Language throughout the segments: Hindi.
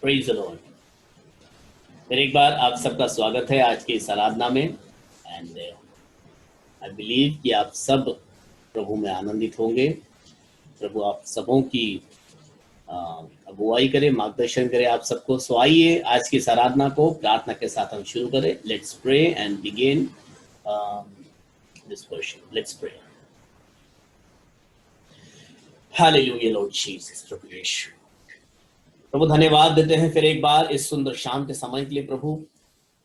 Praise the Lord. फिर एक बार आप सबका स्वागत है आज की इस आराधना में। एंड आई बिलीव कि आप सब प्रभु में आनंदित होंगे। प्रभु आप सबों की अगुवाई करे, मार्गदर्शन करे आप सबको। सो आइए आज की इस आराधना को प्रार्थना के साथ हम शुरू करें। Let's pray and begin this worship. Let's pray. Hallelujah lord Jesus. प्रभु यीशु, प्रभु धन्यवाद देते हैं फिर एक बार इस सुंदर शाम के समय के लिए प्रभु,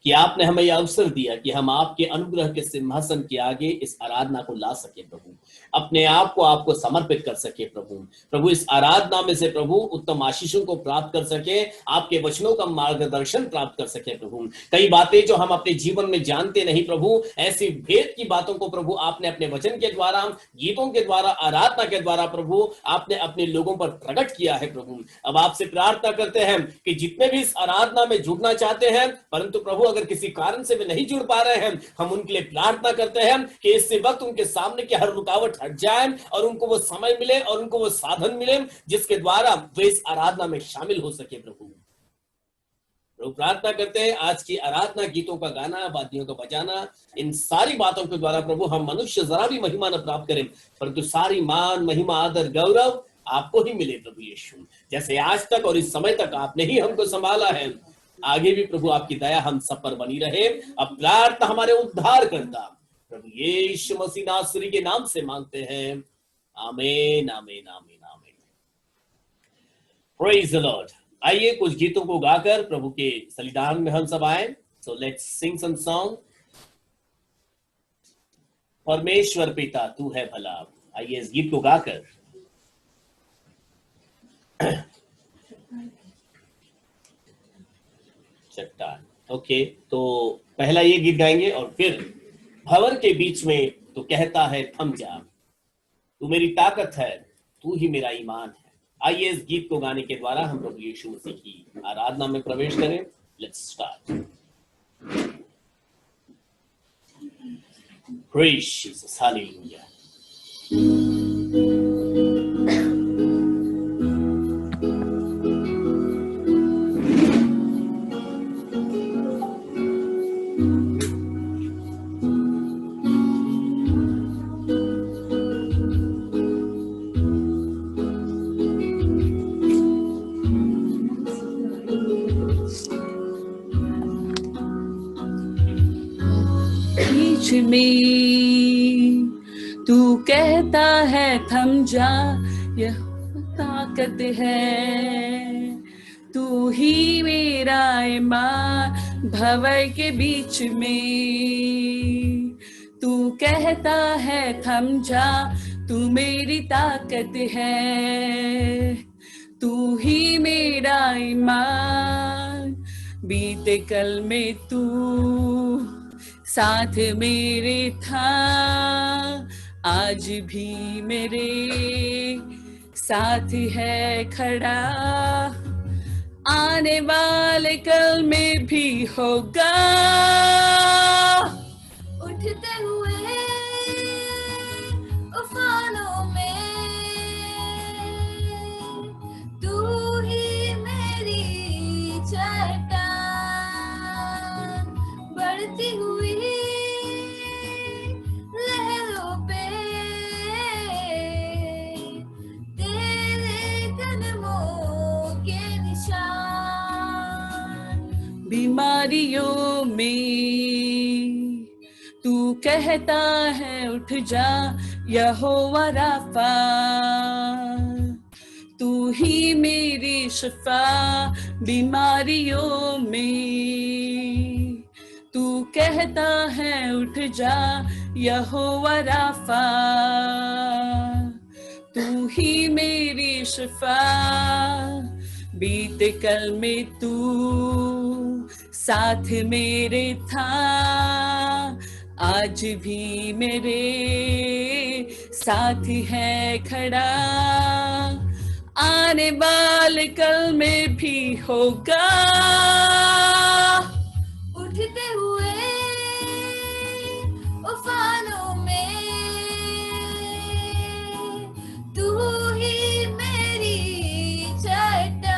कि आपने हमें यह अवसर दिया कि हम आपके अनुग्रह के सिंहासन के आगे इस आराधना को ला सके प्रभु, अपने आप को आपको समर्पित कर सके प्रभु इस आराधना में से प्रभु उत्तम आशीषों को प्राप्त कर सके, आपके वचनों का मार्गदर्शन प्राप्त कर सके प्रभु। कई बातें जो हम अपने जीवन में जानते नहीं प्रभु, ऐसी भेद की बातों को प्रभु आपने अपने वचन के द्वारा, गीतों के द्वारा, आराधना के द्वारा प्रभु आपने अपने लोगों पर प्रकट किया है प्रभु। अब आपसे प्रार्थना करते हैं कि जितने भी इस आराधना में जुड़ना चाहते हैं परंतु प्रभु अगर किसी कारण से वे नहीं जुड़ पा रहे हैं, हम उनके लिए प्रार्थना करते हैं कि इसी वक्त उनके सामने की हर रुकावट हट जाए और उनको वो समय मिले और उनको वो साधन मिले जिसके द्वारा वे इस आराधना में शामिल हो सके प्रभु। प्रार्थना करते हैं आज की आराधना, गीतों का गाना, वाद्यों का बजाना, इन सारी बातों के द्वारा प्रभु हम मनुष्य जरा भी महिमा न प्राप्त करें परंतु सारी मान, महिमा, आदर, गौरव आपको ही मिले प्रभु यीशु। जैसे आज तक और इस समय तक आपने ही हमको संभाला है, आगे भी प्रभु आपकी दया हम सब पर बनी रहे। अब प्रार्थना हमारे उद्धार करता प्रभु यीशु मसीह नासरी के नाम से मांगते हैं, आमीन आमीन आमीन आमीन। Praise the Lord. आइए कुछ गीतों को गाकर प्रभु के सलिदान में हम सब आए। So let's sing some song. परमेश्वर पिता तू है भला। आइए इस गीत को गाकर चट्टान। ओके, तो पहला ये गीत गाएंगे और फिर भंवर के बीच में तो कहता है थम जा, तू मेरी ताकत है, तू ही मेरा ईमान है। आइए इस गीत को गाने के द्वारा हम प्रभु यीशु मसीह की आराधना में प्रवेश करें। Let's start. Praise Jesus, hallelujah. में तू कहता है थम जा, यह ताकत है, तू ही मेरा ईमान। भंवर के बीच में तू कहता है थम जा, तू मेरी ताकत है, तू ही मेरा ईमान। बीते कल में तू साथ मेरे था, आज भी मेरे साथ है खड़ा, आने वाले कल में भी होगा। उठते हुए उफानों में तू ही मेरी चट्टान, बढ़ती हुई लहरों पे तेरे कदमों के निशान। बीमारियों में तू कहता है उठ जा, यहोवा राफा, तू ही मेरी शिफा। बीमारियों में तू कहता है उठ जा, यहोवा राफा, तू ही मेरी शिफा। बीते कल में तू साथ मेरे था, आज भी मेरे साथ है खड़ा, आने वाले कल में भी होगा। उठते हुए उफानों में तू ही मेरी चट्टान,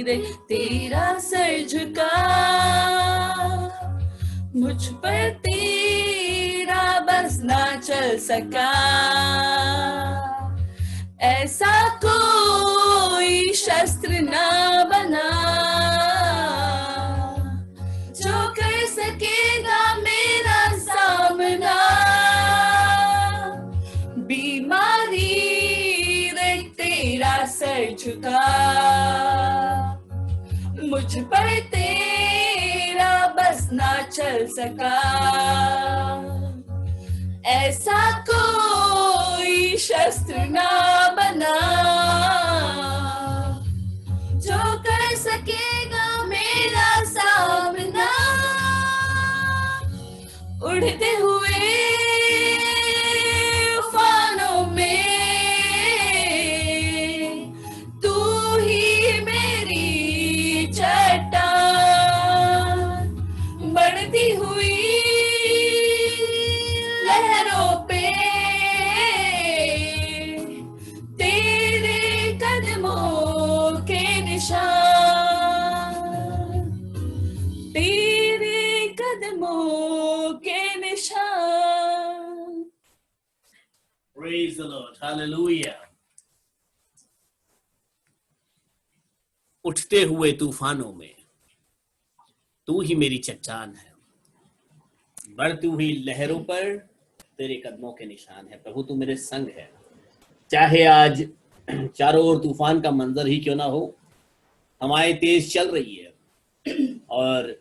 रे तेरा सर झुका, मुझ पर तेरा बस ना चल सका। ऐसा कोई शस्त्र ना बना जो कर सकेगा मेरा सामना। बीमारी रे तेरा सर झुका, मुझ पर तेरा बस ना चल सका। ऐसा कोई शस्त्र ना बना जो कर सकेगा मेरा सामना। उड़ते हुए उफानों में तू ही मेरी चट्टान, बढ़ती हुई लहरों पे तेरे कदमों के निशान, तेरे कदमों के निशान। Praise the Lord. Hallelujah. उठते हुए तूफानों में तू ही मेरी चट्टान है, बढ़ती हुई लहरों पर तेरे कदमों के निशान है। प्रभु तू मेरे संग है, चाहे आज चारों ओर तूफान का मंजर ही क्यों ना हो, हवाएं तेज चल रही है और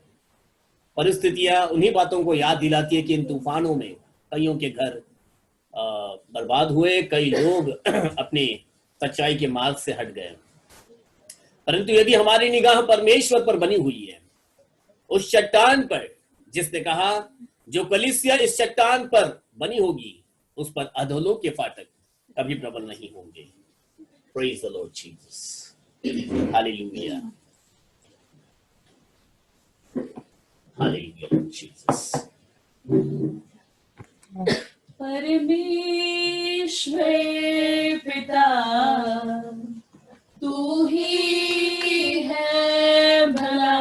परिस्थितियां उन्हीं बातों को याद दिलाती है कि इन तूफानों में कईयों के घर बर्बाद हुए, कई लोग अपनी सच्चाई के मार्ग से हट गए। परंतु यदि हमारी निगाह परमेश्वर पर बनी हुई है, उस चट्टान पर, जिसने कहा जो कलीसिया इस चट्टान पर बनी होगी उस पर अधोलोक के फाटक कभी प्रबल नहीं होंगे। Praise the Lord Jesus. Hallelujah. Hallelujah, Jesus. परमेश्वर पिता तू ही है भला,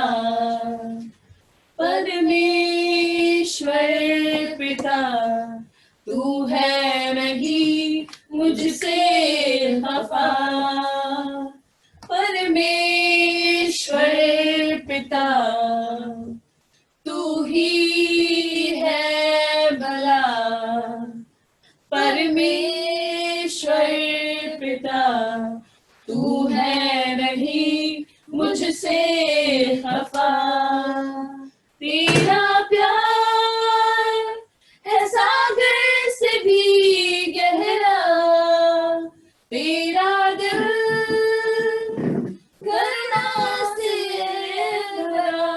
परमेश्वर पिता तू है नहीं मुझसे खफा, परमेश्वर पिता तू ही है भला, परमेश्वर पिता तू है नहीं मुझसे खफा। तेरा प्यार है सागर से भी गहरा, तेरा दिल करुणा से भरा,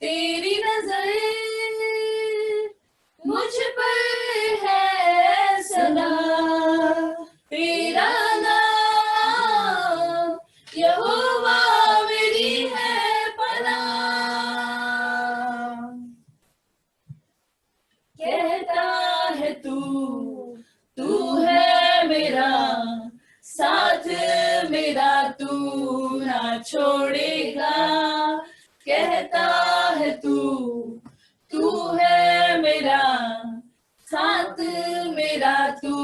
तेरी नजर मुझ पर है सदा, तेरा नाम यहोवा मेरी है पनाह। कहता है तू है मेरा साथ, मेरा तू ना छोड़ेगा। कहता है तू है मेरा साथ, मेरा तू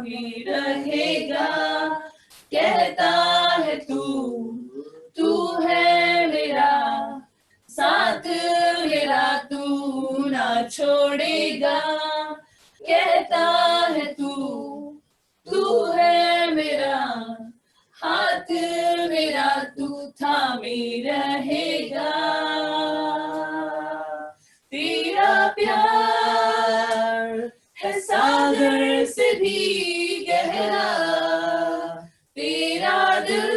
ही रहेगा। कहता है तू है मेरा साथ, मेरा तू ना छोड़ेगा। कहता है तू है मेरा हाथ, मेरा तू थामे रहेगा। तेरा प्यार है सागर से भी गहरा, तेरा दिल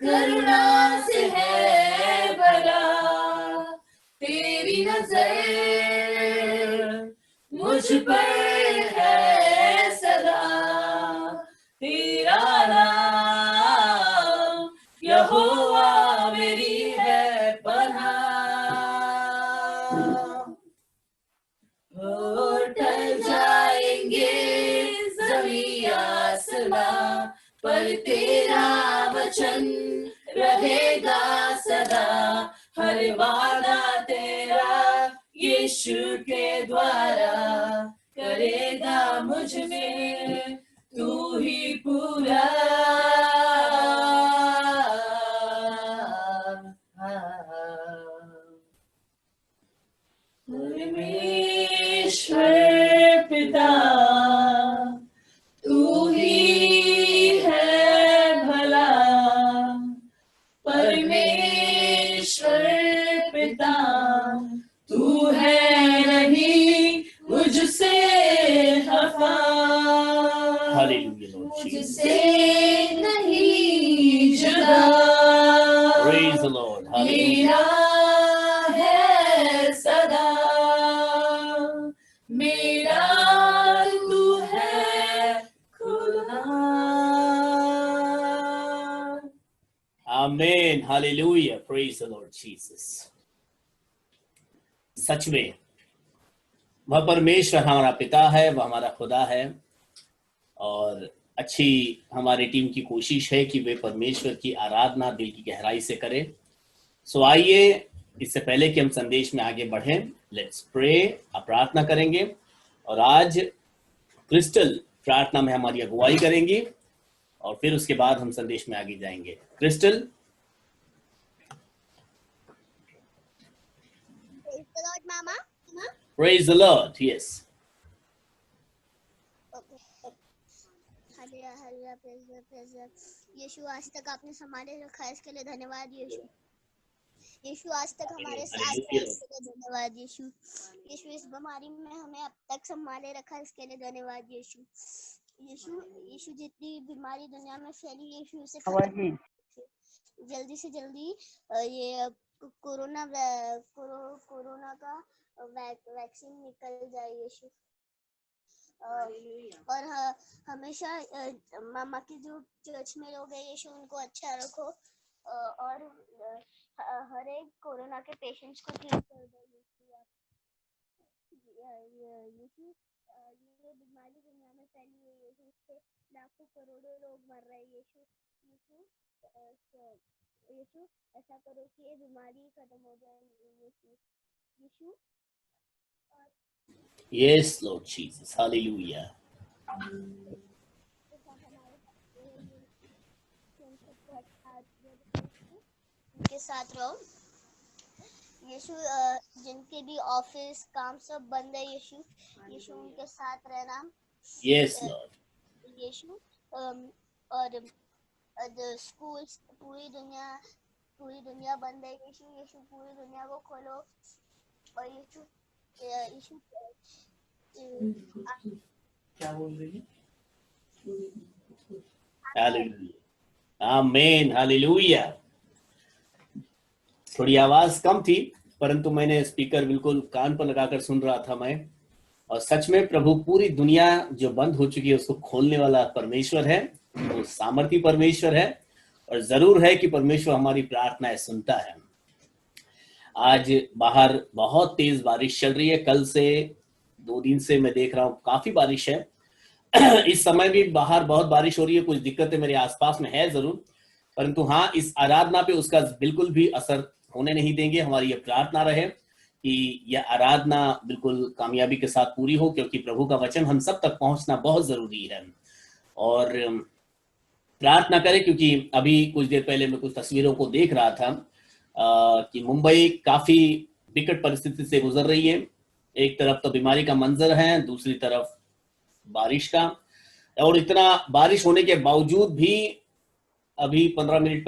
करुणा से है भरा, तेरी नजर मुझ पर है सदा, तेरा नाम यहोवा मेरी है पनाह। टल जाएंगे ज़मीं आसमां, पर पर तेरा वचन रहेगा सदा, हर वादा तेरा यीशु के द्वारा करेगा मुझ में तू ही पूरा। परमेश्वर पिता तू ही है भला, परमेश्वर पिता तू है नहीं मुझसे खफा, Hallelujah, Lord Jesus. मुझसे नहीं जुदा। Praise the Lord. Hallelujah. मेरा है सदा, मेरा तू है खुदा। Amen. Hallelujah. Praise the Lord Jesus. सच में वह परमेश्वर हमारा पिता है, वह हमारा खुदा है, और अच्छी हमारी टीम की कोशिश है कि वे परमेश्वर की आराधना दिल की गहराई से करें। सो आइए, इससे पहले कि हम संदेश में आगे बढ़ें, लेट्स प्रे, अब प्रार्थना करेंगे। और आज क्रिस्टल प्रार्थना में हमारी अगुवाई करेंगी और फिर उसके बाद हम संदेश में आगे जाएंगे। Crystal. Praise the Lord, Mama. Praise the Lord. Yes. Okay. Hallelujah, hallelujah, praise the Lord, praise the Lord. यीशु, आज तक आपने संभाले रखा है, इसके लिए धन्यवाद यीशु। यीशु, आज तक हमारे साथ है, इसके लिए धन्यवाद यीशु। यीशु, इस बीमारी में हमें अब तक संभाले रखा है, इसके लिए धन्यवाद यीशु। यीशु, यीशु, जितनी बीमारी दुनिया में फैली, यीशु उसे जल्दी से जल्दी ये कोरोना का वैक्सीन निकल जाए यीशु। और हमेशा मामा की जो चर्च में लोग हैं यीशु, उनको अच्छा रखो, और हर एक कोरोना के पेशेंट्स को ठीक कर दो यीशु। ये बीमारी दुनिया में फैली हुई है यीशु, इससे लाखों करोड़ों लोग मर रहे हैं यीशु। यीशु, ऐसा करो कि ये बीमारी खत्म हो जाए यीशु। यीशु, Yes, Lord Jesus. Hallelujah. उनके साथ रहो यीशु। जिनके भी ऑफिस काम सब बंद है यीशु, यीशु उनके साथ रहना Yes, Lord. यीशु। और स्कूल्स, पूरी दुनिया बंद है यीशु। यीशु, पूरी दुनिया को खोलो, और यीशु क्या बोल रही है? Hallelujah. Amen. Hallelujah. थोड़ी आवाज कम थी, परंतु मैंने स्पीकर बिल्कुल कान पर लगाकर सुन रहा था मैं, और सच में प्रभु पूरी दुनिया जो बंद हो चुकी है उसको खोलने वाला परमेश्वर है, वो सामर्थी परमेश्वर है, और जरूर है कि परमेश्वर हमारी प्रार्थनाएं सुनता है। आज बाहर बहुत तेज बारिश चल रही है, कल से 2 दिन से मैं देख रहा हूँ काफी बारिश है। इस समय भी बाहर बहुत बारिश हो रही है, कुछ दिक्कतें मेरे आसपास में है जरूर, परंतु हाँ, इस आराधना पे उसका बिल्कुल भी असर होने नहीं देंगे। हमारी यह प्रार्थना रहे कि यह आराधना बिल्कुल कामयाबी के साथ पूरी हो, क्योंकि प्रभु का वचन हम सब तक पहुंचना बहुत जरूरी है। और प्रार्थना करें, क्योंकि अभी कुछ देर पहले मैं कुछ तस्वीरों को देख रहा था कि मुंबई काफी विकट परिस्थिति से गुजर रही है। एक तरफ तो बीमारी का मंजर है, दूसरी तरफ बारिश का, और इतना बारिश होने के बावजूद भी अभी 15 मिनट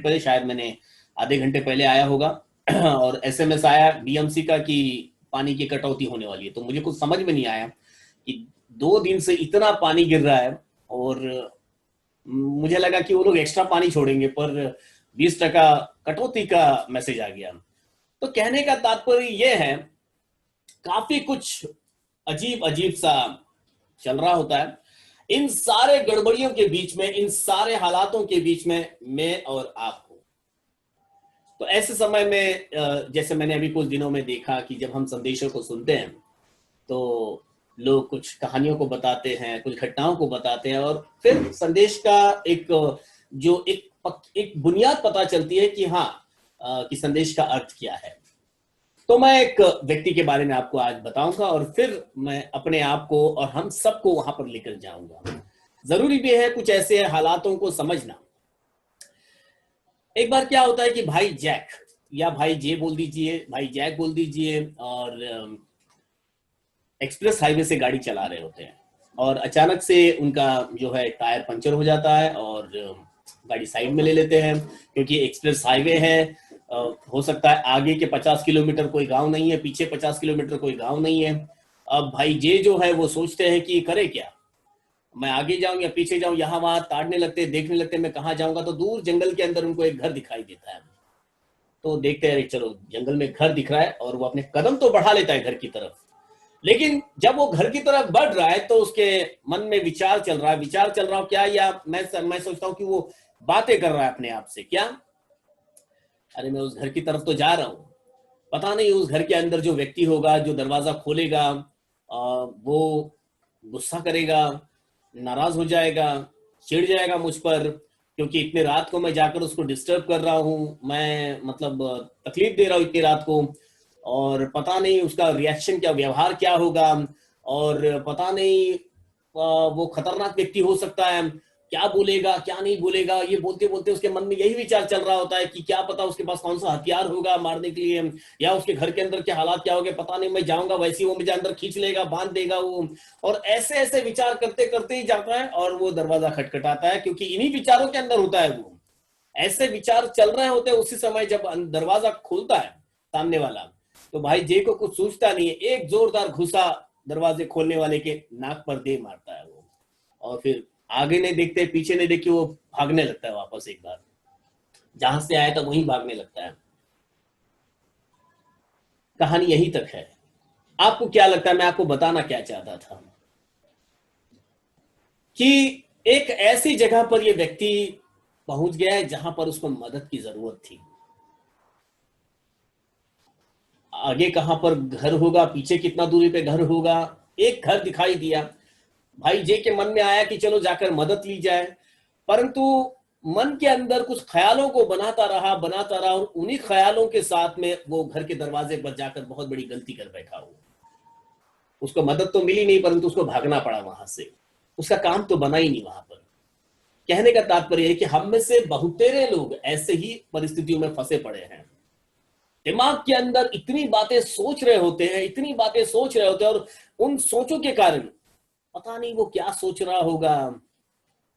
पहले शायद मैंने आधे घंटे पहले आया होगा और एसएमएस आया बीएमसी का कि पानी की कटौती होने वाली है। तो मुझे कुछ समझ में नहीं आया कि 2 दिन से इतना पानी गिर रहा है, और मुझे लगा कि वो लोग एक्स्ट्रा पानी छोड़ेंगे, पर 20% कटौती का मैसेज आ गया। तो कहने का तात्पर्य यह है, काफी कुछ अजीब सा चल रहा होता है। इन सारे गड़बड़ियों के बीच में, इन सारे हालातों के बीच में मैं और आप हो। तो ऐसे समय में जैसे मैंने अभी कुछ दिनों में देखा कि जब हम संदेशों को सुनते हैं तो लोग कुछ कहानियों को बताते हैं, कुछ घटनाओं को बताते हैं, और फिर संदेश का एक बुनियाद पता चलती है कि हाँ, कि संदेश का अर्थ क्या है। तो मैं एक व्यक्ति के बारे में आपको आज बताऊंगा और फिर मैं अपने आप को और हम सबको वहां पर लेकर जाऊंगा। जरूरी भी है कुछ ऐसे हालातों को समझना। एक बार क्या होता है कि भाई जैक, या भाई जे बोल दीजिए, भाई जैक बोल दीजिए, और एक्सप्रेस हाईवे से गाड़ी चला रहे होते हैं और अचानक से उनका जो है टायर पंचर हो जाता है और गाड़ी साइड में ले लेते हैं, क्योंकि एक्सप्रेस हाईवे है। हो सकता है आगे के 50 किलोमीटर कोई गांव नहीं है, पीछे 50 किलोमीटर कोई गांव नहीं है। अब भाई जे जो है वो सोचते हैं कि करे क्या, मैं आगे जाऊं या पीछे जाऊं, यहाँ वहां ताड़ने लगते, देखने लगते मैं कहाँ जाऊंगा। तो दूर जंगल के अंदर उनको एक घर दिखाई देता है, तो देखते हैं चलो जंगल में घर दिख रहा है, और वो अपने कदम तो बढ़ा लेता है घर की तरफ। लेकिन जब वो घर की तरफ बढ़ रहा है तो उसके मन में विचार चल रहा हो क्या, या मैं सोचता हूँ कि वो बातें कर रहा है अपने आप से, क्या अरे मैं उस घर की तरफ तो जा रहा हूँ, पता नहीं उस घर के अंदर जो व्यक्ति होगा, जो दरवाजा खोलेगा, वो गुस्सा करेगा, नाराज हो जाएगा, चिढ़ जाएगा मुझ पर, क्योंकि इतने रात को मैं जाकर उसको डिस्टर्ब कर रहा हूँ, मैं मतलब तकलीफ दे रहा हूँ इतनी रात को, और पता नहीं उसका रिएक्शन क्या, व्यवहार क्या होगा, और पता नहीं वो खतरनाक व्यक्ति हो सकता है, क्या बोलेगा क्या नहीं बोलेगा। ये बोलते बोलते उसके मन में यही विचार चल रहा होता है कि क्या पता उसके पास कौन सा हथियार होगा मारने के लिए, या उसके घर के अंदर क्या हालात क्या होंगे, पता नहीं, मैं जाऊंगा वैसे ही वो मुझे अंदर खींच लेगा, बांध देगा वो। और ऐसे ऐसे विचार करते करते ही जाता है और वो दरवाजा खटखटाता है, क्योंकि इन्हीं विचारों के अंदर होता है वो, ऐसे विचार चल रहे होते हैं। उसी समय जब दरवाजा खुलता है सामने वाला, तो भाई जे को कुछ सूझता नहीं है, एक जोरदार घुसा दरवाजे खोलने वाले के नाक पर दे मारता है वो, और फिर आगे नहीं देखते, पीछे नहीं देखते, वो भागने लगता है वापस, एक बार जहां से आया था वहीं भागने लगता है। कहानी यहीं तक है। आपको क्या लगता है मैं आपको बताना क्या चाहता था? कि एक ऐसी जगह पर यह व्यक्ति पहुंच गया है जहां पर उसको मदद की जरूरत थी। आगे कहां पर घर होगा, पीछे कितना दूरी पे घर होगा, एक घर दिखाई दिया। भाई जे के मन में आया कि चलो जाकर मदद ली जाए, परंतु मन के अंदर कुछ ख्यालों को बनाता रहा, और उन्हीं ख्यालों के साथ में वो घर के दरवाजे पर जाकर बहुत बड़ी गलती कर बैठा हो। उसको मदद तो मिली नहीं, परंतु उसको भागना पड़ा वहां से, उसका काम तो बना ही नहीं वहां पर। कहने का तात्पर्य है कि हम में से बहुतेरे लोग ऐसे ही परिस्थितियों में फंसे पड़े हैं। दिमाग के अंदर इतनी बातें सोच रहे होते हैं, और उन सोचों के कारण पता नहीं वो क्या सोच रहा होगा।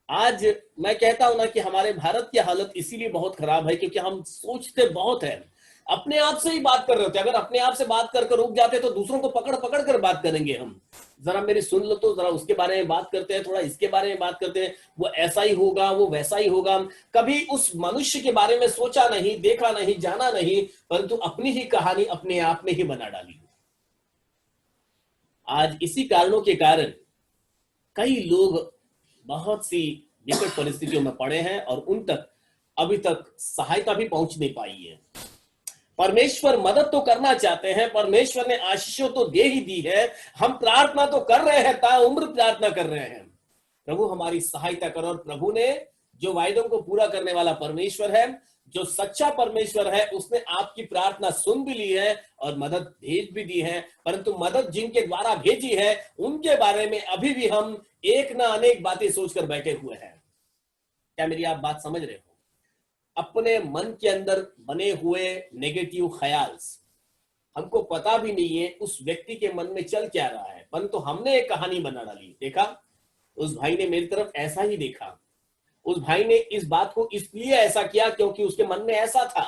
आज मैं कहता हूं ना कि हमारे भारत की हालत इसीलिए बहुत खराब है क्योंकि हम सोचते बहुत हैं, अपने आप से ही बात कर रहे होते हैं। अगर अपने आप से बात कर रुक जाते तो दूसरों को पकड़ पकड़ कर बात करेंगे हम। जरा मेरी सुन लो तो, जरा उसके बारे में बात करते हैं, थोड़ा इसके बारे में बात करते हैं, वो ऐसा ही होगा, वो वैसा ही होगा। कभी उस मनुष्य के बारे में सोचा नहीं, देखा नहीं, जाना नहीं, परंतु अपनी ही कहानी अपने आप में ही बना डाली। आज इसी कारणों के कारण कई लोग बहुत सी विकट परिस्थितियों में पड़े हैं और उन तक अभी तक सहायता भी पहुंच नहीं पाई है। परमेश्वर मदद तो करना चाहते हैं, परमेश्वर ने आशीषों तो दे ही दी है, हम प्रार्थना तो कर रहे हैं, ताउम्र प्रार्थना कर रहे हैं, प्रभु हमारी सहायता करो। और प्रभु ने जो वायदों को पूरा करने वाला परमेश्वर है, जो सच्चा परमेश्वर है, उसने आपकी प्रार्थना सुन भी ली है और मदद भेज भी दी है। परंतु मदद जिनके द्वारा भेजी है उनके बारे में अभी भी हम एक ना अनेक बातें सोचकर बैठे हुए हैं। क्या मेरी आप बात समझ रहे हो? अपने मन के अंदर बने हुए नेगेटिव ख्याल, हमको पता भी नहीं है उस व्यक्ति के मन में चल क्या रहा है, परंतु हमने एक कहानी बना डाली। देखा, उस भाई ने मेरी तरफ ऐसा ही देखा, उस भाई ने इस बात को इसलिए ऐसा किया क्योंकि उसके मन में ऐसा था,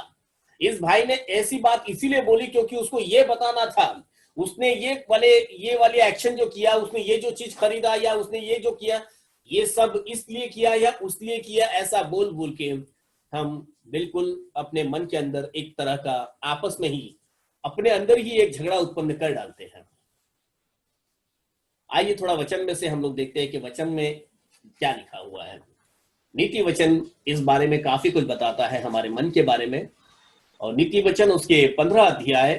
इस भाई ने ऐसी बात इसीलिए बोली क्योंकि उसको ये बताना था, उसने ये वाले एक्शन जो किया, उसने ये जो चीज खरीदा या उसने ये जो किया, ये सब इसलिए किया या उसलिए किया, ऐसा बोल बोल के हम बिल्कुल अपने मन के अंदर एक तरह का आपस में ही अपने अंदर ही एक झगड़ा उत्पन्न कर डालते हैं। आइए थोड़ा वचन में से हम लोग देखते हैं कि वचन में क्या लिखा हुआ है। नीति वचन इस बारे में काफी कुछ बताता है हमारे मन के बारे में, और नीति वचन उसके 15 अध्याय,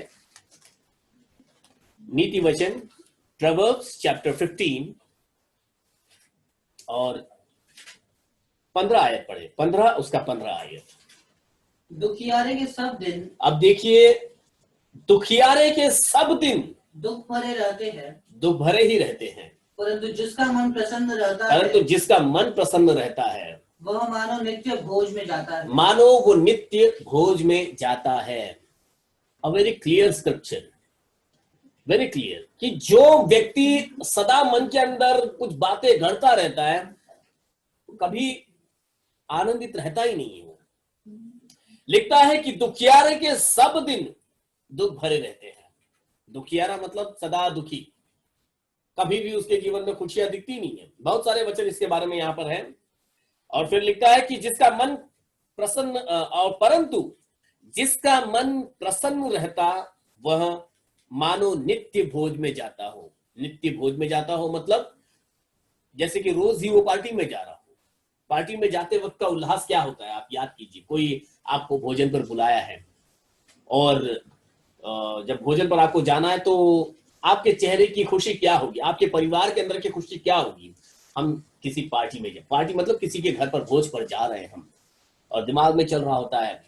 नीति वचन प्रोवर्ब्स चैप्टर 15 और 15 आयत पढ़े, 15 उसका 15 आयत। दुखियारे के सब दिन अब देखिए, दुखियारे के सब दिन दुख भरे रहते हैं, दुख भरे ही रहते हैं, परंतु जिसका मन प्रसन्न रहता है परंतु जिसका मन प्रसन्न रहता है वह मानो नित्य भोज में जाता है। मानो वो नित्य भोज में जाता है। A very clear scripture, very clear, कि जो व्यक्ति सदा मन के अंदर कुछ बातें गढ़ता रहता है कभी आनंदित रहता ही नहीं है। लिखता है कि दुखियारे के सब दिन दुख भरे रहते हैं। दुखियारा मतलब सदा दुखी, कभी भी उसके जीवन में खुशियां दिखती नहीं है। बहुत सारे वचन इसके बारे में यहां पर है। और फिर लिखता है कि जिसका मन प्रसन्न और परंतु जिसका मन प्रसन्न रहता वह मानो नित्य भोज में जाता हो। नित्य भोज में जाता हो मतलब जैसे कि रोज ही वो पार्टी में जा रहा हो। पार्टी में जाते वक्त का उल्लास क्या होता है, आप याद कीजिए। कोई आपको भोजन पर बुलाया है और जब भोजन पर आपको जाना है तो आपके चेहरे की खुशी क्या होगी, आपके परिवार के अंदर की खुशी क्या होगी। हम किसी पार्टी में, पार्टी मतलब किसी के घर पर भोज पर जा रहे हैं हम, और दिमाग में चल रहा होता है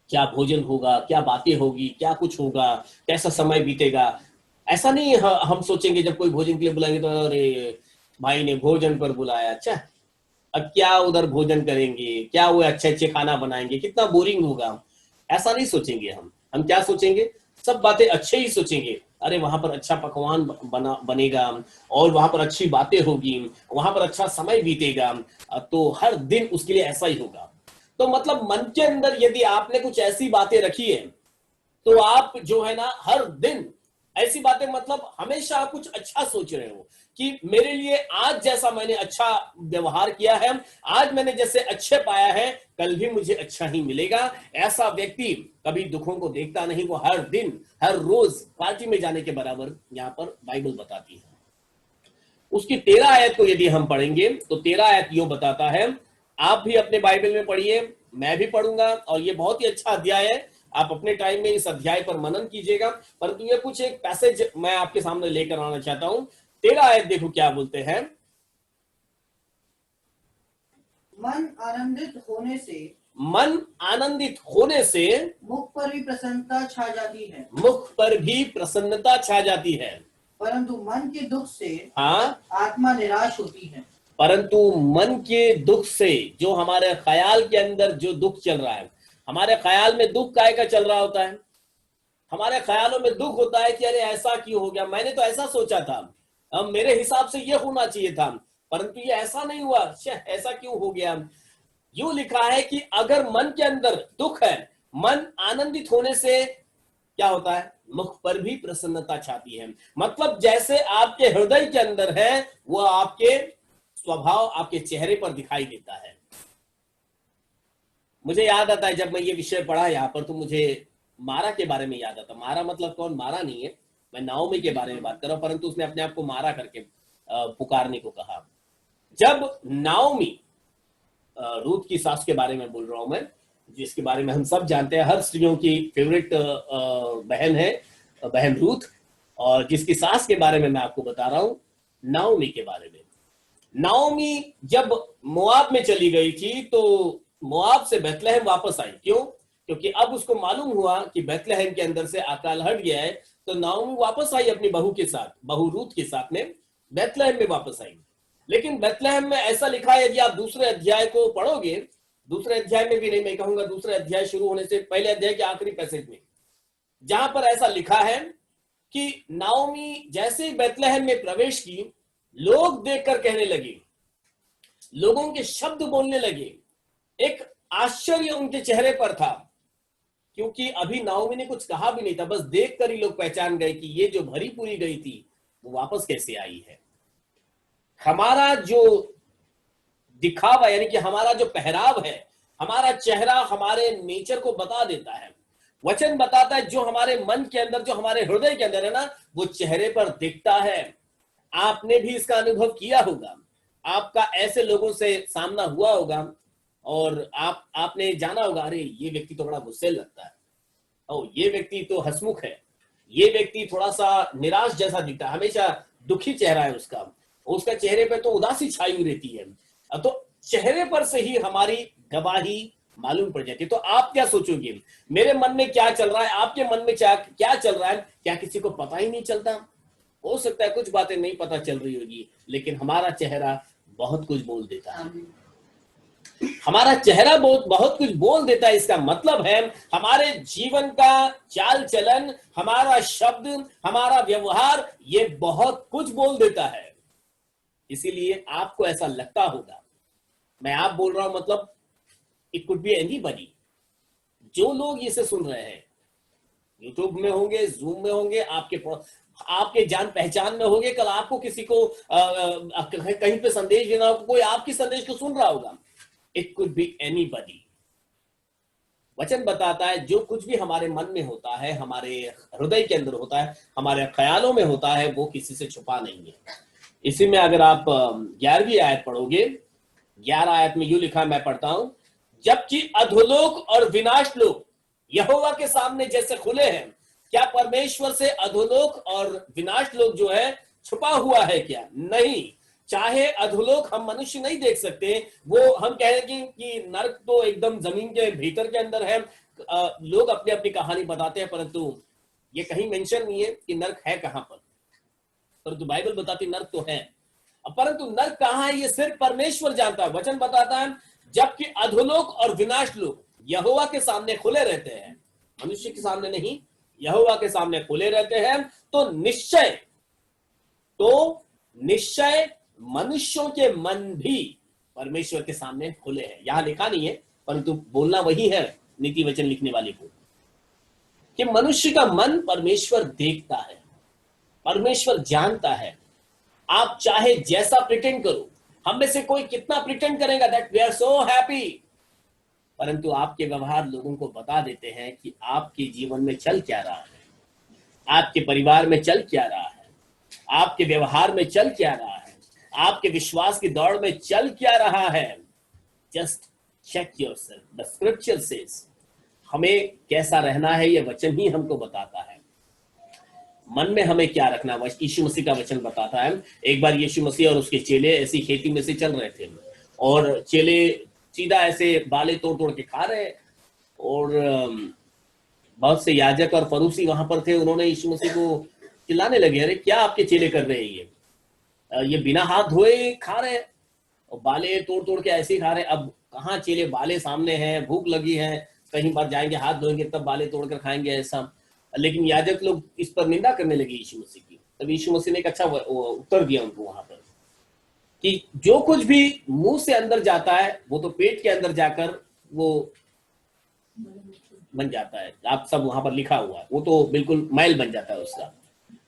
क्या भोजन होगा, क्या बातें होगी, क्या कुछ होगा, कैसा समय बीतेगा। ऐसा नहीं हम सोचेंगे जब कोई भोजन के लिए बुलाएंगे तो अरे भाई ने भोजन पर बुलाया, अच्छा अब क्या उधर भोजन करेंगे, क्या वो अच्छे अच्छे खाना बनाएंगे, कितना बोरिंग होगा। ऐसा नहीं सोचेंगे हम क्या सोचेंगे, सब बातें अच्छे ही सोचेंगे। अरे वहां पर अच्छा पकवान बनेगा और वहां पर अच्छी बातें होगी, वहां पर अच्छा समय बीतेगा, तो हर दिन उसके लिए ऐसा ही होगा। तो मतलब मन के अंदर यदि आपने कुछ ऐसी बातें रखी है तो आप जो है ना हर दिन ऐसी बातें, मतलब हमेशा आप कुछ अच्छा सोच रहे हो कि मेरे लिए आज जैसा मैंने अच्छा व्यवहार किया है, आज मैंने जैसे अच्छे पाया है, कल भी मुझे अच्छा ही मिलेगा। ऐसा व्यक्ति कभी दुखों को देखता नहीं, वो हर दिन हर रोज पार्टी में जाने के बराबर यहाँ पर बाइबल बताती है। उसकी 13 आयत को यदि हम पढ़ेंगे तो 13 आयत यो बताता है, आप भी अपने बाइबल में पढ़िए, मैं भी पढ़ूंगा, और ये बहुत ही अच्छा अध्याय है। आप अपने टाइम में इस अध्याय पर मनन कीजिएगा। परंतु ये कुछ एक पैसेज मैं आपके सामने लेकर आना चाहता हूं। 13 आयत देखो क्या बोलते हैं। मन आनंदित होने से मुख पर भी प्रसन्नता छा जाती है, मुख पर भी प्रसन्नता छा जाती है, परंतु मन के दुख से हाँ आत्मा निराश होती है। परंतु मन के दुख से, जो हमारे ख्याल के अंदर जो दुख चल रहा है, हमारे ख्याल में दुख काय का चल रहा होता है, हमारे ख्यालों में दुख होता है कि अरे ऐसा क्यों हो गया, मैंने तो ऐसा सोचा था, अब मेरे हिसाब से ये होना चाहिए था, परंतु ये ऐसा नहीं हुआ, ऐसा क्यों हो गया। यूं लिखा है कि अगर मन के अंदर दुख है, मन आनंदित होने से क्या होता है, मुख पर भी प्रसन्नता छाती है। मतलब जैसे आपके हृदय के अंदर है वो आपके स्वभाव आपके चेहरे पर दिखाई देता है। मुझे याद आता है जब मैं ये विषय पढ़ा यहाँ पर तो मुझे मारा के बारे में याद आता। मारा मतलब कौन, मारा नहीं है, मैं नाओमी के बारे में बात कर रहा हूं, परंतु उसने अपने आप को मारा करके पुकारने को कहा। जब नाओमी, रूथ की सास के बारे में बोल रहा हूं मैं, जिसके बारे में हम सब जानते हैं, हर स्त्रियों की फेवरेट बहन है बहन रूथ, और जिसकी सास के बारे में मैं आपको बता रहा हूं नाओमी के बारे में। नाओमी जब मोआब में चली गई थी तो मोआब से बैतलहम वापस आई। क्यों? क्योंकि अब उसको मालूम हुआ कि बैतलहम के अंदर से अकाल हट गया है, तो नाओमी वापस आई अपनी बहू के साथ, बहू रूथ के साथ में बैतलहम में वापस आई। लेकिन बैतलहम में ऐसा लिखा है, यदि आप दूसरे अध्याय को पढ़ोगे, दूसरे अध्याय में भी नहीं, मैं कहूंगा दूसरे अध्याय शुरू होने से पहले अध्याय के आखिरी पैसेज में, जहां पर ऐसा लिखा है कि नाओमी जैसे ही बैतलहम में प्रवेश की, लोग देखकर कहने लगे, लोगों के शब्द बोलने लगे, एक आश्चर्य उनके चेहरे पर था, क्योंकि अभी नाओमी ने कुछ कहा भी नहीं था, बस देखकर ही लोग पहचान गए कि ये जो भरी पूरी गई थी वो वापस कैसे आई है। हमारा जो दिखावा यानी कि हमारा जो पहराव है, हमारा चेहरा हमारे नेचर को बता देता है। वचन बताता है जो हमारे मन के अंदर, जो हमारे हृदय के अंदर है ना, वो चेहरे पर दिखता है। आपने भी इसका अनुभव किया होगा, आपका ऐसे लोगों से सामना हुआ होगा और आपने जाना होगा, अरे ये व्यक्ति तो बड़ा गुस्से लगता है, ओ ये व्यक्ति तो हंसमुख है, ये व्यक्ति थोड़ा सा निराश जैसा दिखता है, हमेशा दुखी चेहरा है उसका चेहरे पे तो उदासी छाई हुई रहती है, तो चेहरे पर से ही हमारी गवाही मालूम पड़ जाती है। तो आप क्या सोचोगे, मेरे मन में क्या चल रहा है, आपके मन में क्या चल रहा है, क्या किसी को पता ही नहीं चलता? हो सकता है कुछ बातें नहीं पता चल रही होगी, लेकिन हमारा चेहरा बहुत कुछ बोल देता है। हमारा चेहरा बहुत कुछ बोल देता है। इसका मतलब है हमारे जीवन का चाल चलन, हमारा शब्द, हमारा व्यवहार, ये बहुत कुछ बोल देता है। इसीलिए आपको ऐसा लगता होगा, मैं आप बोल रहा हूं, मतलब इट कुड बी एनीबॉडी। जो लोग इसे सुन रहे हैं, यूट्यूब में होंगे, जूम में होंगे, आपके जान पहचान में होंगे, कल आपको किसी को कहीं पे संदेश देना होगा, कोई आपकी संदेश को सुन रहा होगा। It could be anybody. वचन बताता है जो कुछ भी हमारे मन में होता है, हमारे हृदय के अंदर होता है, हमारे ख्यालों में होता है, वो किसी से छुपा नहीं है। इसी में अगर आप 11वीं आयत पढ़ोगे, 11 आयत में यूं लिखा, मैं पढ़ता हूं, जबकि अधोलोक और विनाश लोक यहोवा के सामने जैसे खुले हैं, क्या परमेश्वर से अधोलोक और विनाश लोक जो है छुपा हुआ है क्या? नहीं। चाहे अधोलोक हम मनुष्य नहीं देख सकते, वो हम कह रहे कि नरक तो एकदम जमीन के भीतर के अंदर है। लोग अपनी अपनी कहानी बताते हैं, परंतु ये कहीं मेंशन नहीं है कि नरक है कहां पर, परंतु बाइबल बताती नरक तो है। परंतु नरक कहां है ये सिर्फ परमेश्वर जानता है। वचन बताता है जबकि अधोलोक और विनाश लोक यहोवा के सामने खुले रहते हैं, मनुष्य के सामने नहीं, यहोवा के सामने खुले रहते हैं, तो निश्चय मनुष्यों के मन भी परमेश्वर के सामने खुले हैं। यहां लिखा नहीं है, परंतु बोलना वही है नीति वचन लिखने वाले को, कि मनुष्य का मन परमेश्वर देखता है, परमेश्वर जानता है। आप चाहे जैसा प्रिटेंड करो, हम में से कोई कितना प्रिटेंड करेगा that we are so happy, परंतु आपके व्यवहार लोगों को बता देते हैं कि आपके जीवन में चल क्या रहा है, आपके परिवार में चल क्या रहा है, आपके व्यवहार में चल क्या रहा है, आपके विश्वास की दौड़ में चल क्या रहा है। Just check yourself. The scripture says, हमें कैसा रहना है ये वचन ही हमको बताता है। मन में हमें क्या रखना, यीशु मसीह का वचन बताता है। एक बार यीशु मसीह और उसके चेले ऐसी खेती में से चल रहे थे, और चेले सीधा ऐसे बाले तोड़ तोड़ के खा रहे, और बहुत से याजक और फरूसी वहां पर थे। उन्होंने यीशु मसीह को चिल्लाने लगे, अरे क्या आपके चेले कर रहे हैं, ये बिना हाथ धोए खा रहे हैं और बाले तोड़ तोड़ के ऐसे ही खा रहे हैं। अब कहाँ चेले, बाले सामने हैं, भूख लगी है, कहीं बार जाएंगे हाथ धोएंगे तब बाले तोड़कर खाएंगे, ऐसा। लेकिन याजक लोग इस पर निंदा करने लगे यीशु मसीह की। तब यीशु मसीह ने एक अच्छा उत्तर दिया उनको वहां पर, कि जो कुछ भी मुंह से अंदर जाता है वो तो पेट के अंदर जाकर वो बन जाता है। आप सब वहां पर लिखा हुआ है, वो तो बिल्कुल मैल बन जाता है उसका।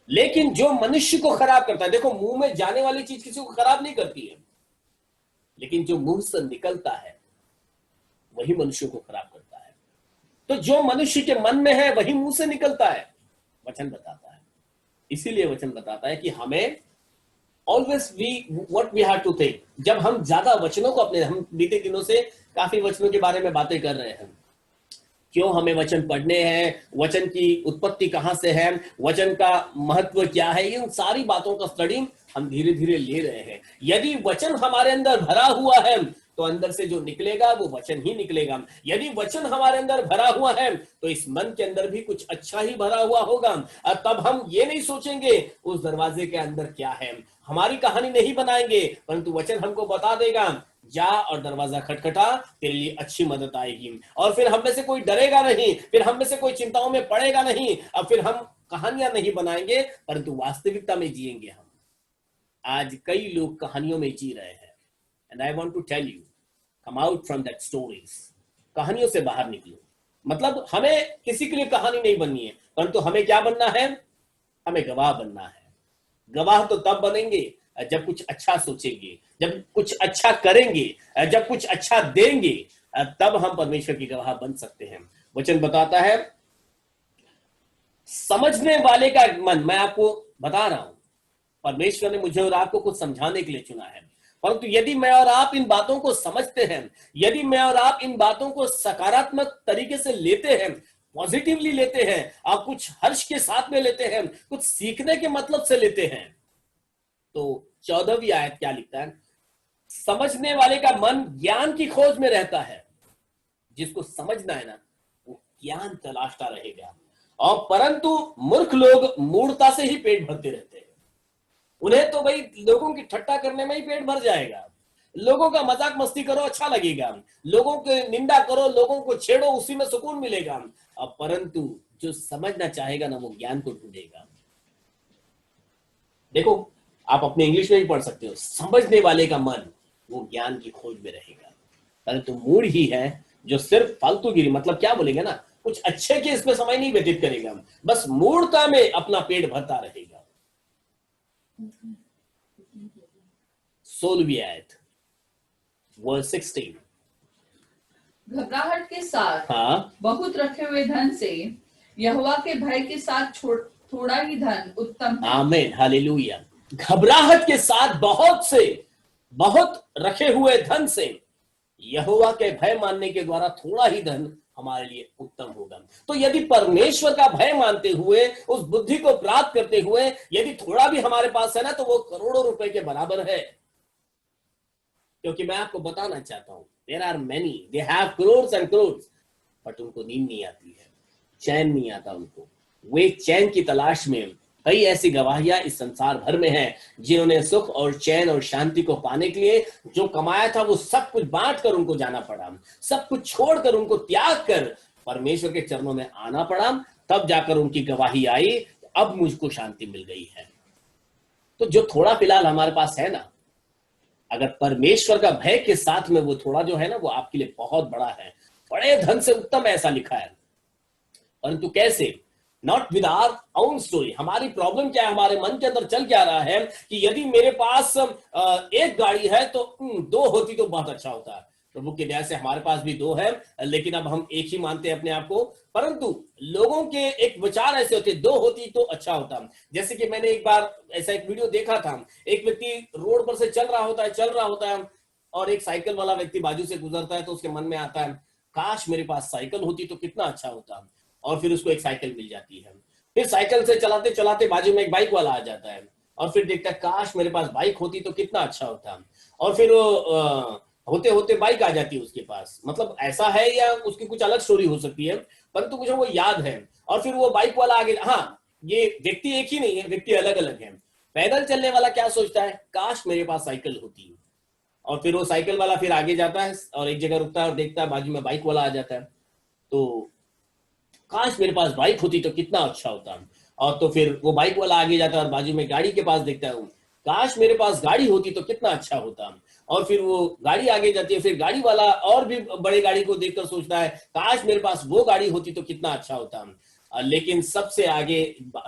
लेकिन जो मनुष्य को खराब करता है, देखो मुंह में जाने वाली चीज किसी को खराब नहीं करती है, लेकिन जो मुंह से निकलता है वही मनुष्य को खराब करता है। तो जो मनुष्य के मन में है वही मुंह से निकलता है, वचन बताता है। इसीलिए वचन बताता है कि हमें always what we have to think. जब हम ज्यादा वचनों को हम बीते दिनों से काफी वचनों के बारे में बातें कर रहे हैं, क्यों हमें वचन पढ़ने हैं, वचन की उत्पत्ति कहां से है, वचन का महत्व क्या है, इन सारी बातों का स्टडी हम धीरे धीरे ले रहे हैं। यदि वचन हमारे अंदर भरा हुआ है तो अंदर से जो निकलेगा वो वचन ही निकलेगा। यदि वचन हमारे अंदर भरा हुआ है तो इस मन के अंदर भी कुछ अच्छा ही भरा हुआ होगा। और तब हम ये नहीं सोचेंगे उस दरवाजे के अंदर क्या है, हमारी कहानी नहीं बनाएंगे, परंतु वचन हमको बता देगा, जा और दरवाजा खटखटा, तेरे लिए अच्छी मदद आएगी। और फिर हम में से कोई डरेगा नहीं, फिर हम में से कोई चिंताओं में पड़ेगा नहीं। अब फिर हम कहानियां नहीं बनाएंगे, परंतु वास्तविकता में जिएंगे हम। आज कई लोग कहानियों में जी रहे हैं, and I want to tell you, come out from that stories. कहानियों से बाहर निकलो। मतलब हमें किसी के लिए कहानी नहीं बननी है, परंतु हमें क्या बनना है, हमें गवाह बनना है। गवाह तो तब बनेंगे जब कुछ अच्छा सोचेंगे, जब कुछ अच्छा करेंगे, जब कुछ अच्छा देंगे, तब हम परमेश्वर की गवाह बन सकते हैं। वचन बताता है समझने वाले का मन, मैं आपको बता रहा हूं, परमेश्वर ने मुझे और आपको कुछ समझाने के लिए चुना है। परंतु यदि मैं और आप इन बातों को समझते हैं, यदि मैं और आप इन बातों को सकारात्मक तरीके से लेते हैं, पॉजिटिवली लेते हैं, आप कुछ हर्ष के साथ में लेते हैं, कुछ सीखने के मतलब से लेते हैं, तो 14वीं आयत क्या लिखता है? समझने वाले का मन ज्ञान की खोज में रहता है। जिसको समझना है ना, वो ज्ञान तलाशता रहेगा। और परंतु मूर्ख लोग मूढ़ता से ही पेट भरते रहते हैं। उन्हें तो भाई लोगों की ठट्टा करने में ही पेट भर जाएगा। लोगों का मजाक मस्ती करो, अच्छा लगेगा। लोगों की निंदा करो, लोगों को छेड़ो, उसी में सुकून मिलेगा। और परंतु जो समझना चाहेगा ना, वो ज्ञान को ढूंढेगा। देखो, आप अपने इंग्लिश में भी पढ़ सकते हो, समझने वाले का मन वो ज्ञान की खोज में रहेगा। परंतु मूढ़ ही है जो सिर्फ फालतूगिरी, मतलब क्या बोलेंगे ना, कुछ अच्छे के इसमें समय नहीं व्यतीत करेगा, बस मूढ़ता में अपना पेट भरता रहेगा। 16वीं आयत, वर्स 16। घबराहट के साथ हाँ, बहुत रखे हुए धन से यहोवा के भय के साथ थोड़ा ही धन उत्तम है। आमीन, हालेलुया। घबराहट के साथ बहुत रखे हुए धन से यहोवा के भय मानने के द्वारा थोड़ा ही धन हमारे लिए उत्तम होगा। तो यदि परमेश्वर का भय मानते हुए, उस बुद्धि को प्राप्त करते हुए यदि थोड़ा भी हमारे पास है ना, तो वो करोड़ों रुपए के बराबर है। क्योंकि मैं आपको बताना चाहता हूं, there are many, they have crores and crores, but उनको नींद नहीं आती है, चैन नहीं आता उनको। वे चैन की तलाश में, कई ऐसी गवाहियां इस संसार भर में हैं जिन्होंने सुख और चैन और शांति को पाने के लिए जो कमाया था वो सब कुछ बांट कर उनको जाना पड़ा, सब कुछ छोड़कर, उनको त्याग कर परमेश्वर के चरणों में आना पड़ा। तब जाकर उनकी गवाही आई, अब मुझको शांति मिल गई है। तो जो थोड़ा फिलहाल हमारे पास है ना, अगर परमेश्वर का भय के साथ में वो थोड़ा जो है ना, वो आपके लिए बहुत बड़ा है, बड़े धन से उत्तम, ऐसा लिखा है। परंतु कैसे? Not with our own story. हमारी प्रॉब्लम क्या है, हमारे मन के अंदर चल क्या रहा है कि यदि मेरे पास एक गाड़ी है तो 2 होती तो बहुत अच्छा होता है। प्रभु के दया से हमारे पास भी 2 है, लेकिन अब हम एक ही मानते हैं अपने आप को। परंतु लोगों के एक विचार ऐसे होते, 2 होती तो अच्छा होता। जैसे कि मैंने एक बार ऐसा एक वीडियो देखा था, एक व्यक्ति रोड पर से चल रहा होता है और एक साइकिल वाला व्यक्ति बाजू से गुजरता है, तो उसके मन में आता है, काश मेरे पास साइकिल होती तो कितना अच्छा होता। और फिर उसको एक साइकिल मिल जाती है। फिर साइकिल से चलाते चलाते बाजू में एक बाइक वाला आ जाता है और फिर देखता है, काश मेरे पास बाइक होती तो कितना अच्छा होता। और फिर होते होते बाइक आ जाती है उसके पास। मतलब ऐसा है, या उसकी कुछ अलग स्टोरी हो सकती है, परंतु मुझे वो याद है। और फिर वो बाइक वाला आगे, हाँ, ये व्यक्ति एक ही नहीं है, व्यक्ति अलग अलग है। पैदल चलने वाला क्या सोचता है, काश मेरे पास साइकिल होती। और फिर वो साइकिल वाला फिर आगे जाता है और एक जगह रुकता है और देखता है बाजू में बाइक वाला आ जाता है, तो काश मेरे पास बाइक होती तो कितना अच्छा होता। और तो फिर वो बाइक वाला आगे जाता है और बाजू में गाड़ी के पास देखता है, काश मेरे पास गाड़ी होती तो कितना अच्छा होता। और फिर वो गाड़ी आगे जाती है, फिर गाड़ी वाला और भी बड़े गाड़ी को देखकर सोचता है, काश मेरे पास वो गाड़ी होती तो कितना अच्छा होता। लेकिन सबसे आगे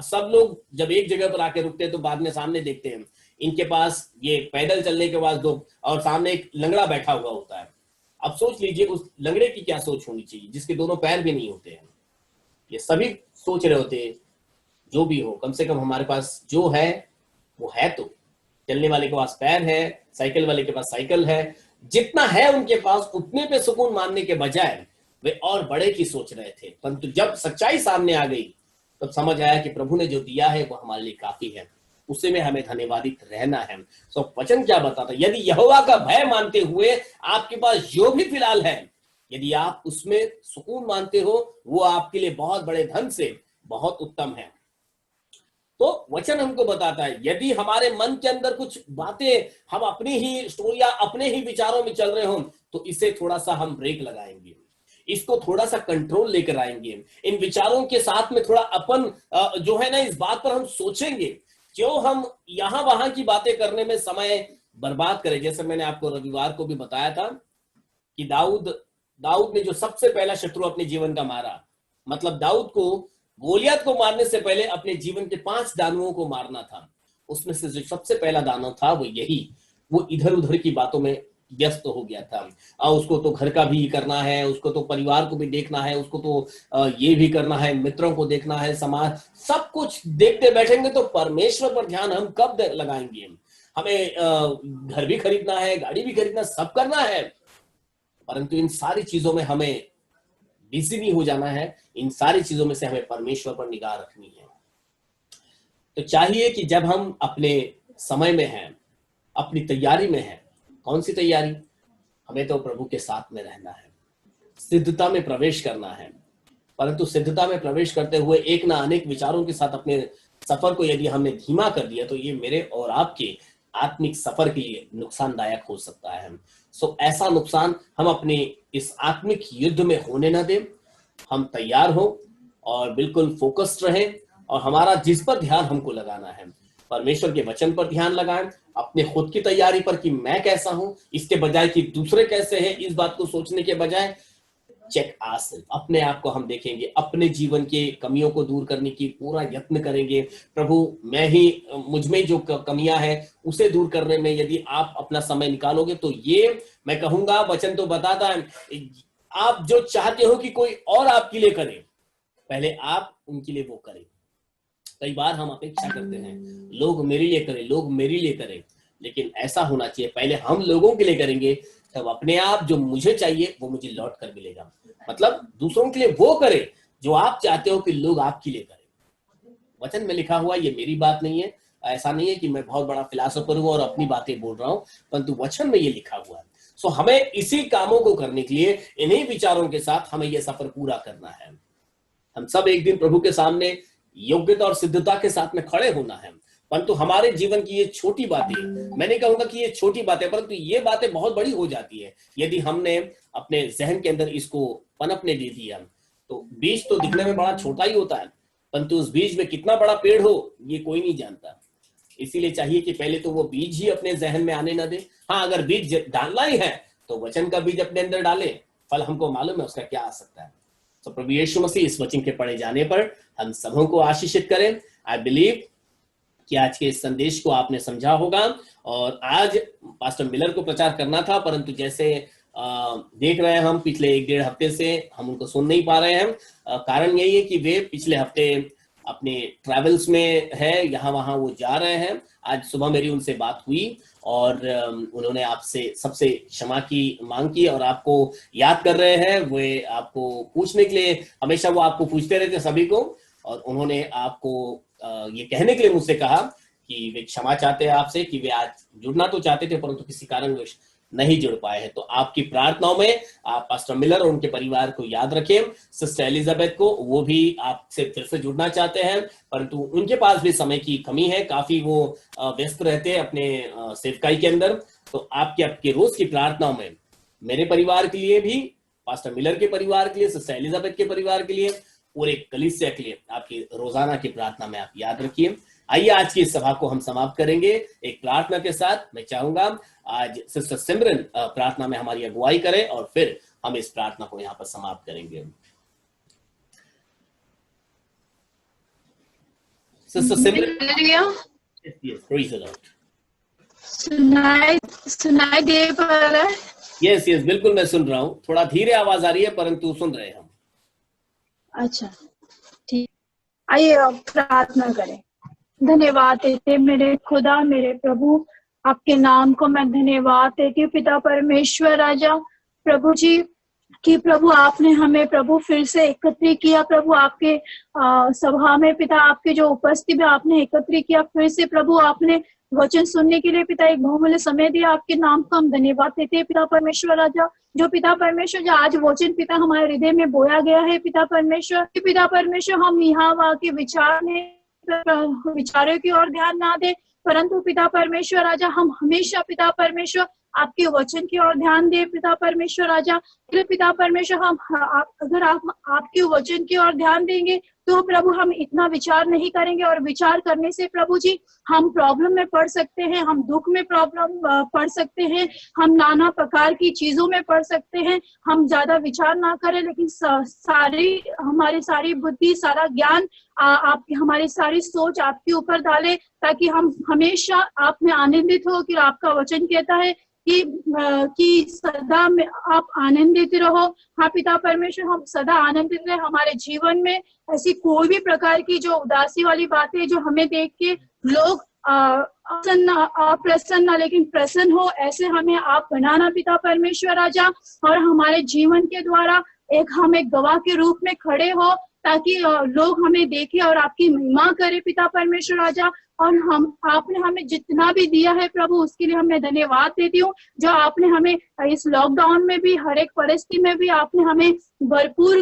सब लोग जब एक जगह पर आके रुकते हैं तो बाद में सामने देखते हैं, इनके पास ये पैदल चलने के बाद 2 और सामने एक लंगड़ा बैठा हुआ होता है। अब सोच लीजिए उस लंगड़े की क्या सोच होनी चाहिए, जिसके दोनों पैर भी नहीं होते हैं। ये सभी सोच रहे होते, जो भी हो, कम से कम हमारे पास जो है वो है। तो चलने वाले के पास पैर है, साइकिल वाले के पास साइकिल है, जितना है उनके पास उतने पे सुकून मानने के बजाय वे और बड़े की सोच रहे थे। परंतु जब सच्चाई सामने आ गई तब समझ आया कि प्रभु ने जो दिया है वो हमारे लिए काफी है, उसी में हमें धन्यवादित रहना है। सो वचन क्या बताता, यदि यहोवा का भय मानते हुए आपके पास जो भी फिलहाल है, यदि आप उसमें सुकून मानते हो, वो आपके लिए बहुत बड़े धन से बहुत उत्तम है। तो वचन हमको बताता है, यदि हमारे मन के अंदर कुछ बातें, हम अपनी ही स्टोरियां, अपने ही विचारों में चल रहे हो, तो इसे थोड़ा सा हम ब्रेक लगाएंगे, इसको थोड़ा सा कंट्रोल लेकर आएंगे। इन विचारों के साथ में थोड़ा अपन जो है ना, इस बात पर हम सोचेंगे, क्यों हम यहां वहां की बातें करने में समय बर्बाद करें। जैसे मैंने आपको रविवार को भी बताया था कि दाऊद ने जो सबसे पहला शत्रु अपने जीवन का मारा, मतलब दाऊद को गोलियत को मारने से पहले अपने जीवन के 5 दानवों को मारना था। उसमें से जो सबसे पहला दानव था वो इधर उधर की बातों में व्यस्त हो गया था। और उसको तो घर का भी करना है, उसको तो परिवार को भी देखना है, उसको तो ये भी करना है, मित्रों को देखना है, समाज, सब कुछ देखते बैठेंगे तो परमेश्वर पर ध्यान हम कब लगाएंगे। हमें घर भी खरीदना है, गाड़ी भी खरीदना, सब करना है, परंतु इन सारी चीजों में हमें बिजी नहीं हो जाना है। इन सारी चीजों में से हमें परमेश्वर पर निगाह रखनी है। तो चाहिए कि जब हम अपने समय में हैं, अपनी तैयारी में हैं। कौन सी तैयारी? हमें तो प्रभु के साथ में रहना है, सिद्धता में प्रवेश करना है। परंतु सिद्धता में प्रवेश करते हुए एक ना अनेक विचारों के साथ अपने सफर को यदि हमने धीमा कर दिया तो ये मेरे और आपके आत्मिक सफर के लिए नुकसानदायक हो सकता है। सो ऐसा नुकसान हम अपने इस आत्मिक युद्ध में होने ना दें। हम तैयार हो और बिल्कुल फोकस्ड रहें, और हमारा जिस पर ध्यान हमको लगाना है, परमेश्वर के वचन पर ध्यान लगाएं, अपने खुद की तैयारी पर कि मैं कैसा हूं, इसके बजाय कि दूसरे कैसे हैं, इस बात को सोचने के बजाय चेक आवरसेल्फ, अपने आप को हम देखेंगे, अपने जीवन के कमियों को दूर करने की पूरा यत्न करेंगे। प्रभु मैं ही, मुझ में जो कमियां हैं उसे दूर करने में यदि आप अपना समय निकालोगे तो ये मैं कहूंगा, वचन तो बताता है, आप जो चाहते हो कि कोई और आपके लिए करे, पहले आप उनके लिए वो करें। कई बार हम अपेक्षा करते हैं लोग मेरे लिए करें, लोग मेरे लिए करें, लेकिन ऐसा होना चाहिए पहले हम लोगों के लिए करेंगे, तब अपने आप जो मुझे चाहिए वो मुझे लौट कर मिलेगा। मतलब दूसरों के लिए वो करे जो आप चाहते हो कि लोग आपके लिए करें। वचन में लिखा हुआ, ये मेरी बात नहीं है, ऐसा नहीं है कि मैं बहुत बड़ा फिलासफर हूं और अपनी बातें बोल रहा हूं, परंतु वचन में ये लिखा हुआ है। सो हमें इसी कामों को करने के लिए इन्हीं विचारों के साथ हमें यह सफर पूरा करना है। हम सब एक दिन प्रभु के सामने योग्यता और सिद्धता के साथ में खड़े होना है। परंतु हमारे जीवन की ये छोटी बातें, मैं नहीं कहूंगा कि ये छोटी बातें, परंतु ये बातें बहुत बड़ी हो जाती है यदि हमने अपने जहन के अंदर इसको पनपने दे दिया। तो बीज तो दिखने में बड़ा छोटा ही होता है, परंतु उस बीज में कितना बड़ा पेड़ हो ये कोई नहीं जानता। इसीलिए चाहिए कि पहले तो वो बीज ही अपने जहन में आने ना दे। हाँ, अगर बीज डालना ही है तो वचन का बीज अपने अंदर डाले, फल हमको मालूम है उसका क्या आ सकता है। तो प्रभु यीशु मसीह इस वचन के पढ़े जाने पर हम सबों को आशीषित करें। आई बिलीव कि आज के इस संदेश को आपने समझा होगा। और आज पास्टर मिलर को प्रचार करना था, परंतु जैसे देख रहे हैं हम पिछले 1-1.5 हफ्ते से हम उनको सुन नहीं पा रहे हैं। कारण यही है कि वे पिछले हफ्ते अपने ट्रैवल्स में है, यहाँ वहां वो जा रहे हैं। आज सुबह मेरी उनसे बात हुई और उन्होंने आपसे सबसे क्षमा की मांग की और आपको याद कर रहे हैं। वे आपको पूछने के लिए, हमेशा वो आपको पूछते रहते सभी को, और उन्होंने आपको ये कहने के लिए मुझसे कहा कि वे क्षमा चाहते हैं आपसे कि वे आज जुड़ना तो चाहते थे परंतु किसी कारणवश नहीं जुड़ पाए हैं। तो आपकी प्रार्थनाओं में आप पास्टर मिलर और उनके परिवार को याद रखें। सिस्टर एलिजाबेथ को, वो भी आपसे फिर से जुड़ना चाहते हैं परंतु उनके पास भी समय की कमी है, काफी वो व्यस्त रहते हैं अपने सेवकाई के अंदर। तो आपके रोज की प्रार्थनाओं में मेरे परिवार के लिए भी, पास्टर मिलर के परिवार के लिए, सिस्टर एलिजाबेथ के परिवार के लिए, पूरे कलीसिया के लिए आपकी रोजाना की प्रार्थना में आप याद रखिए। आइए आज की इस सभा को हम समाप्त करेंगे एक प्रार्थना के साथ। मैं चाहूंगा आज सिस्टर सिमरन प्रार्थना में हमारी अगुवाई करें और फिर हम इस प्रार्थना को यहाँ पर समाप्त करेंगे। सिस्टर सिमरन, सुनाई दे पा रहा है? यस बिल्कुल मैं सुन रहा हूँ। थोड़ा धीरे आवाज आ रही है परंतु सुन रहे हैं हम। अच्छा ठीक, आइए प्रार्थना करें। धन्यवाद देते मेरे खुदा, मेरे प्रभु, आपके नाम को मैं धन्यवाद देती हूँ पिता परमेश्वर राजा प्रभु जी कि प्रभु आपने हमें प्रभु फिर से एकत्रित किया प्रभु आपके सभा में पिता, आपके जो उपस्थिति में आपने एकत्रित किया फिर से प्रभु, आपने वचन सुनने के लिए पिता एक बहुमूल्य समय दिया। आपके नाम को हम धन्यवाद देते हैं पिता परमेश्वर राजा। जो पिता परमेश्वर जो आज वचन पिता हमारे हृदय में बोया गया है पिता परमेश्वर हम यहाँ वहाँ के विचारों की ओर ध्यान ना दे, परंतु पिता परमेश्वर राजा हम हमेशा पिता परमेश्वर आपके वचन की ओर ध्यान दे पिता परमेश्वर राजा। पिता परमेश्वर हम अगर आप आपके वचन की ओर ध्यान देंगे तो प्रभु हम इतना विचार नहीं करेंगे, और विचार करने से प्रभु जी हम प्रॉब्लम में पड़ सकते हैं, हम दुख में प्रॉब्लम पड़ सकते हैं, हम नाना प्रकार की चीजों में पड़ सकते हैं। हम ज्यादा विचार ना करें लेकिन हमारी सारी बुद्धि, सारा ज्ञान आप हमारी सारी सोच आपके ऊपर डाले ताकि हम हमेशा आप में आनंदित हो। कि आपका वचन कहता है कि सदा में आप आनंदित रहो। हाँ पिता परमेश्वर हम सदा आनंदित रहे। हमारे जीवन में ऐसी कोई भी प्रकार की जो उदासी वाली बातें जो हमें देख के लोग अप्रसन्न लेकिन प्रसन्न हो, ऐसे हमें आप बनाना पिता परमेश्वर राजा। और हमारे जीवन के द्वारा हम एक गवाह के रूप में खड़े हो ताकि लोग हमें देखें और आपकी महिमा करे पिता परमेश्वर राजा। और आपने हमें जितना भी दिया है प्रभु उसके लिए मैं धन्यवाद देती हूँ। जो आपने हमें इस लॉकडाउन में भी हर एक परिस्थिति में भी आपने हमें भरपूर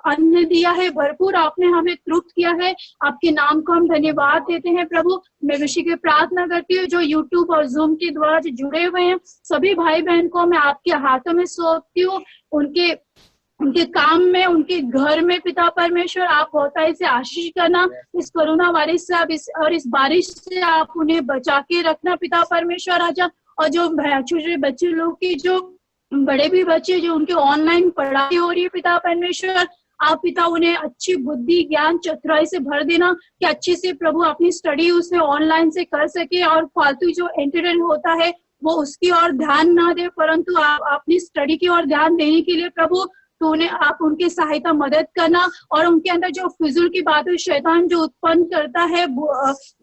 अन्न दिया है, भरपूर आपने हमें तृप्त किया है। आपके नाम को हम धन्यवाद देते हैं प्रभु। मैं विषय की प्रार्थना करती हूँ जो यूट्यूब और जूम के द्वारा जो जुड़े हुए हैं सभी भाई बहन को मैं आपके हाथों में सौंपती हूँ। उनके काम में, उनके घर में पिता परमेश्वर आप बहुतायत से आशीष करना। इस कोरोना वायरस से आप इस बारिश से आप उन्हें बचा के रखना पिता परमेश्वर राजा। और जो छोटे बच्चे लोग की, जो बड़े भी बच्चे जो उनके ऑनलाइन पढ़ाई हो रही है पिता परमेश्वर, आप पिता उन्हें अच्छी बुद्धि ज्ञान चतुराई से भर देना कि अच्छे से प्रभु अपनी स्टडी उसमें ऑनलाइन से कर सके और फालतू जो एंटरटेन होता है वो उसकी ओर ध्यान ना दे, परंतु आप अपनी स्टडी की ओर ध्यान देने के लिए प्रभु तो उन्हें आप उनकी सहायता मदद करना। और उनके अंदर जो फिजूल की बातें शैतान जो उत्पन्न करता है,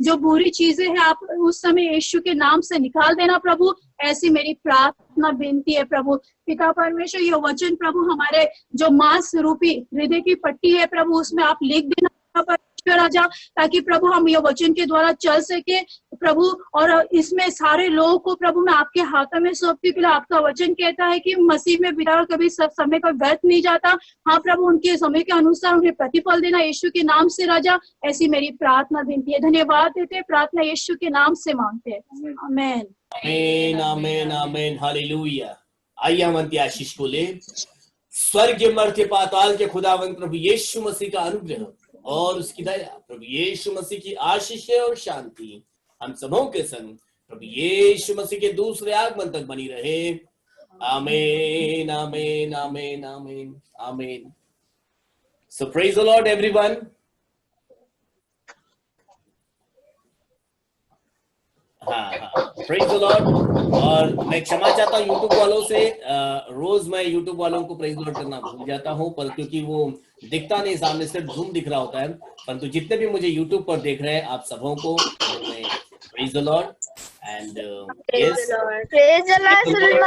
जो बुरी चीजें हैं, आप उस समय यीशु के नाम से निकाल देना प्रभु। ऐसी मेरी प्रार्थना विनती है प्रभु। पिता परमेश्वर ये वचन प्रभु हमारे जो मांस रूपी हृदय की पट्टी है प्रभु उसमें आप लिख देना परमेश्वर राजा, ताकि प्रभु हम ये वचन के द्वारा चल सके प्रभु। और इसमें सारे लोगों को प्रभु मैं आपके हाथों में सौंपती हूँ। आपका वचन कहता है कि मसीह में बिता कभी सब समय का व्यर्थ नहीं जाता। हाँ प्रभु उनके समय के अनुसार उन्हें प्रतिफल देना यीशु के नाम से राजा। ऐसी मेरी प्रार्थना विनती है। धन्यवाद देते हैं, प्रार्थना यीशु के नाम से मांगते हैं, आमीन आमीन आमीन आमीन हालेलुया। आइए हम अंत्य आशीष को ले। स्वर्ग मर्त्य पाताल के खुदावंत प्रभु यीशु मसीह का अनुग्रह और उसकी दया, प्रभु यीशु मसीह की आशीष और शांति हम सबों के संग प्रभु यीशु मसीह के दूसरे आगमन तक बनी रहे। आमीन आमीन आमीन आमीन आमीन। सो प्रेज द लॉर्ड एवरीवन। हाँ, प्रेज द लॉर्ड। और मैं क्षमा चाहता हूँ यूट्यूब वालों से, रोज मैं यूट्यूब वालों को प्रेज द लॉर्ड करना भूल जाता हूँ, पर क्योंकि वो दिखता नहीं, सामने सिर्फ जूम दिख रहा होता है। परंतु जितने भी मुझे यूट्यूब पर देख रहे हैं आप सबों को praise the Lord and yes praise the Lord.